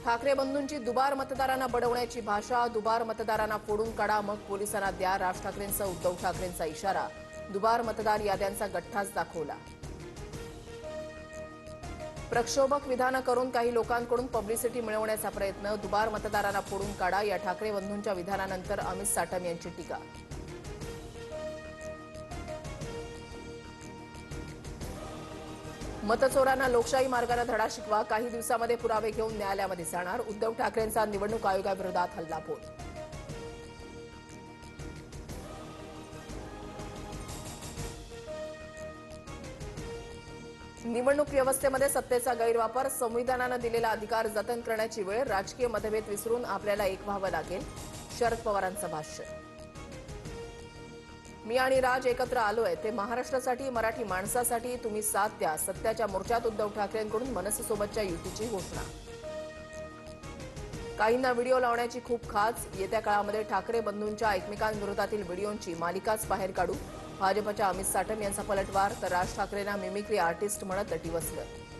ठाकरे बंधूंची दुबार मतदारांना बडवण्याची भाषा. दुबार मतदारांना फोडून काढा, मग पोलिसांना द्या. राज ठाकरेंचा उद्धव ठाकरेंचा इशारा. दुबार मतदार याद्यांचा गठ्ठाच दाखवला. प्रक्षोभक विधानं करून काही लोकांकडून पब्लिसिटी मिळवण्याचा प्रयत्न. दुबार मतदारांना फोडून काढा, या ठाकरे बंधूंच्या विधानानंतर अमित साटम यांची टीका. मतचोरांना लोकशाही मार्गाने धडा शिकवा. काही दिवसांमध्ये पुरावे घेऊन न्यायालयामध्ये जाणार. उद्धव ठाकरेंचा निवडणूक आयोगाविरोधात हल्लाबोल. निवडणूक व्यवस्थेमध्ये सत्तेचा गैरवापर. संविधानानं दिलेला अधिकार जतन करण्याची वेळ. राजकीय मतभेद विसरून आपल्याला एक व्हावं लागेल. शरद पवारांचं भाष्य. मी आणि राज एकत्र आलोय, ते महाराष्ट्रासाठी, मराठी माणसासाठी. तुम्ही साथ द्या. सत्याच्या मोर्चात उद्धव ठाकरेंकडून मनसेसोबतच्या युतीची घोषणा. काहींना व्हिडिओ लावण्याची खूप खास. येत्या काळामध्ये ठाकरे बंधूंच्या एकमेकांविरोधातील व्हिडिओंची मालिकाच बाहेर काढू. भाजपच्या अमित साटम यांचा पलटवार. तर राज ठाकरेंना मिमिक्री आर्टिस्ट म्हणत लटिवसलं.